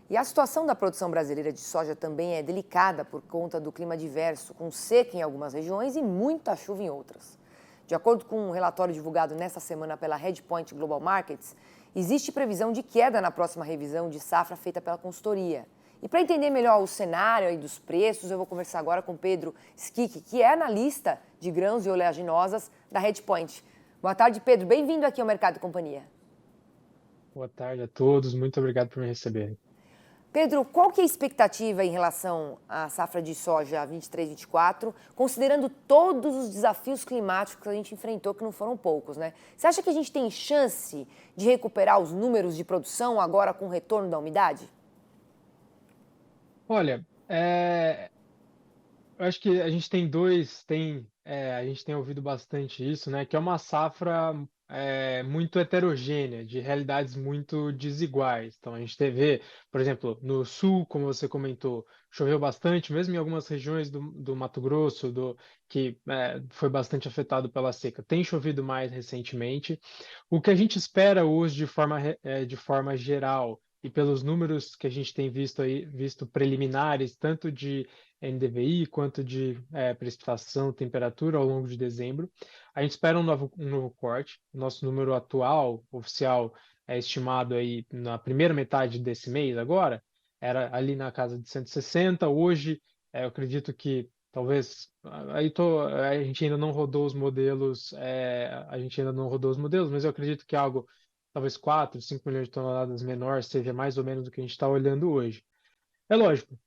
E a situação da produção brasileira de soja também é delicada por conta do clima diverso, com seca em algumas regiões e muita chuva em outras. De acordo com um relatório divulgado nesta semana pela Redpoint Global Markets, existe previsão de queda na próxima revisão de safra feita pela consultoria. E para entender melhor o cenário e dos preços, eu vou conversar agora com Pedro Schick, que é analista de grãos e oleaginosas da Redpoint. Boa tarde, Pedro. Bem-vindo aqui ao Mercado e Companhia. Boa tarde a todos, muito obrigado por me receberem. Pedro, qual que é a expectativa em relação à safra de soja 23-24, considerando todos os desafios climáticos que a gente enfrentou, que não foram poucos, né? Você acha que a gente tem chance de recuperar os números de produção agora com o retorno da umidade? Olha, eu acho que a gente tem a gente tem ouvido bastante isso, né? Que é uma safra muito heterogênea, de realidades muito desiguais. Então a gente teve, por exemplo, no sul, como você comentou, choveu bastante, mesmo em algumas regiões do Mato Grosso, que foi bastante afetado pela seca. Tem chovido mais recentemente. O que a gente espera hoje de forma geral e pelos números que a gente tem visto preliminares, tanto de NDVI quanto de precipitação, temperatura ao longo de dezembro. A gente espera um novo corte. Nosso número atual, oficial, é estimado aí na primeira metade desse mês agora, era ali na casa de 160. Hoje, eu acredito que talvez a gente ainda não rodou os modelos, mas eu acredito que algo talvez 4, 5 milhões de toneladas menor seja mais ou menos o que a gente está olhando hoje. É lógico,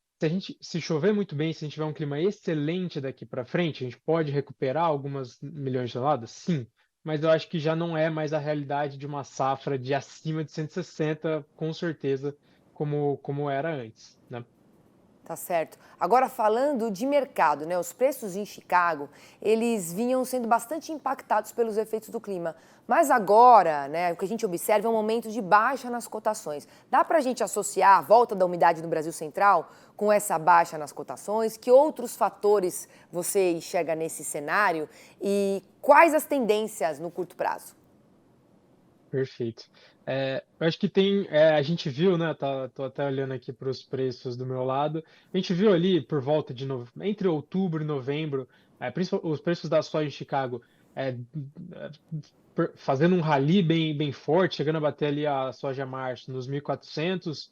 se chover muito bem, se a gente tiver um clima excelente daqui para frente, a gente pode recuperar algumas milhões de toneladas? Sim, mas eu acho que já não é mais a realidade de uma safra de acima de 160, com certeza, como era antes, né? Tá certo. Agora falando de mercado, né? Os preços em Chicago, eles vinham sendo bastante impactados pelos efeitos do clima. Mas agora, né, o que a gente observa é um momento de baixa nas cotações. Dá para a gente associar a volta da umidade no Brasil Central com essa baixa nas cotações? Que outros fatores você enxerga nesse cenário? E quais as tendências no curto prazo? Perfeito. Eu acho que a gente viu, né? Tô até olhando aqui para os preços do meu lado. A gente viu ali por volta entre outubro e novembro, os preços da soja em Chicago é, fazendo um rally bem forte, chegando a bater ali a soja março nos 1.400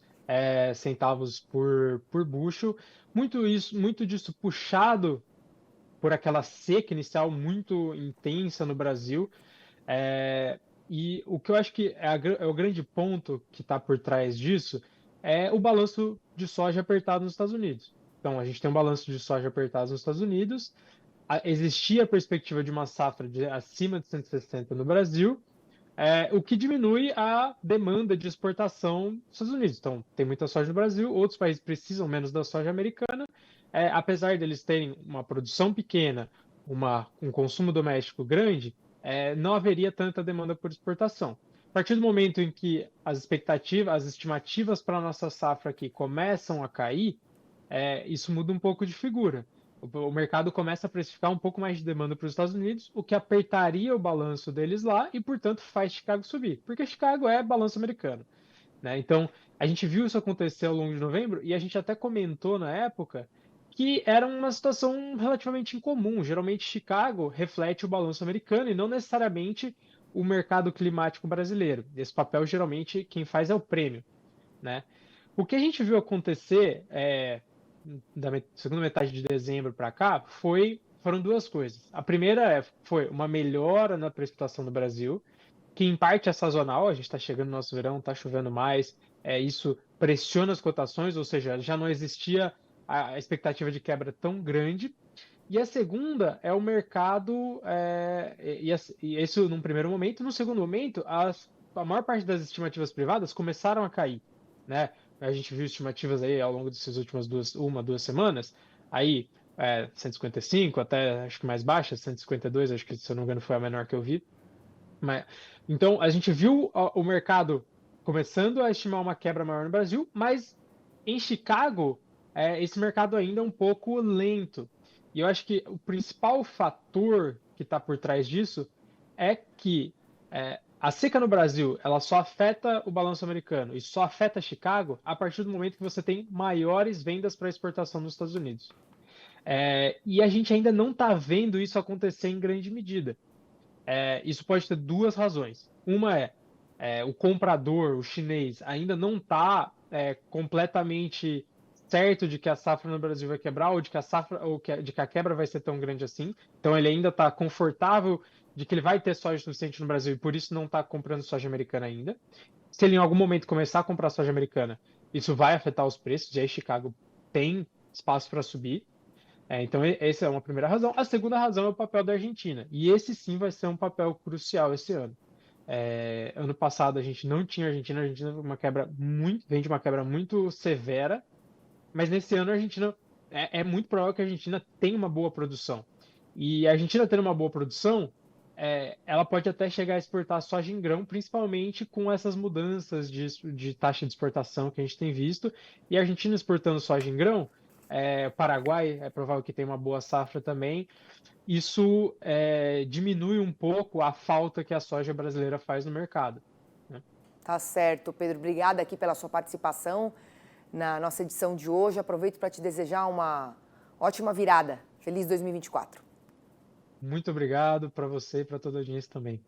centavos por bushel. Muito disso puxado por aquela seca inicial muito intensa no Brasil. É, e o que eu acho que é o grande ponto que está por trás disso é o balanço de soja apertado nos Estados Unidos. Então, a gente tem um balanço de soja apertado nos Estados Unidos, existia a perspectiva de uma safra de acima de 160 no Brasil, o que diminui a demanda de exportação dos Estados Unidos. Então, tem muita soja no Brasil, outros países precisam menos da soja americana, apesar deles terem uma produção pequena, um consumo doméstico grande, não haveria tanta demanda por exportação. A partir do momento em que as estimativas para a nossa safra aqui começam a cair, isso muda um pouco de figura. O mercado começa a precificar um pouco mais de demanda para os Estados Unidos, o que apertaria o balanço deles lá e, portanto, faz Chicago subir, porque Chicago é balanço americano, né? Então, a gente viu isso acontecer ao longo de novembro e a gente até comentou na época que era uma situação relativamente incomum. Geralmente, Chicago reflete o balanço americano e não necessariamente o mercado climático brasileiro. Esse papel, geralmente, quem faz é o prêmio, né? O que a gente viu acontecer da segunda metade de dezembro para cá foram duas coisas. A primeira foi uma melhora na precipitação do Brasil, que em parte é sazonal, a gente está chegando no nosso verão, está chovendo mais, isso pressiona as cotações, ou seja, já não existia a expectativa de quebra tão grande. E a segunda é o mercado, e isso num primeiro momento. No segundo momento, a maior parte das estimativas privadas começaram a cair, né? A gente viu estimativas aí ao longo dessas últimas duas semanas, aí 155, até acho que mais baixa, 152, acho que se eu não me engano foi a menor que eu vi. Mas, então, a gente viu o mercado começando a estimar uma quebra maior no Brasil, mas em Chicago, esse mercado ainda é um pouco lento. E eu acho que o principal fator que está por trás disso é que A seca no Brasil, ela só afeta o balanço americano e só afeta Chicago a partir do momento que você tem maiores vendas para exportação nos Estados Unidos. E a gente ainda não está vendo isso acontecer em grande medida. Isso pode ter duas razões. Uma o comprador, o chinês, ainda não está completamente certo de que a safra no Brasil vai quebrar ou de que a safra de que a quebra vai ser tão grande assim. Então ele ainda está confortável de que ele vai ter soja suficiente no Brasil e por isso não está comprando soja americana ainda. Se ele em algum momento começar a comprar soja americana, isso vai afetar os preços, e aí Chicago tem espaço para subir. Então, essa é uma primeira razão. A segunda razão é o papel da Argentina. E esse sim vai ser um papel crucial esse ano. Ano passado a gente não tinha Argentina, a Argentina vem de uma quebra muito severa, mas nesse ano a Argentina é muito provável que a Argentina tenha uma boa produção. E a Argentina tendo uma boa produção, ela pode até chegar a exportar soja em grão, principalmente com essas mudanças de taxa de exportação que a gente tem visto. E a Argentina exportando soja em grão, o Paraguai é provável que tenha uma boa safra também. Isso diminui um pouco a falta que a soja brasileira faz no mercado, né? Tá certo, Pedro. Obrigada aqui pela sua participação na nossa edição de hoje. Aproveito para te desejar uma ótima virada. Feliz 2024. Muito obrigado para você e para toda a audiência também.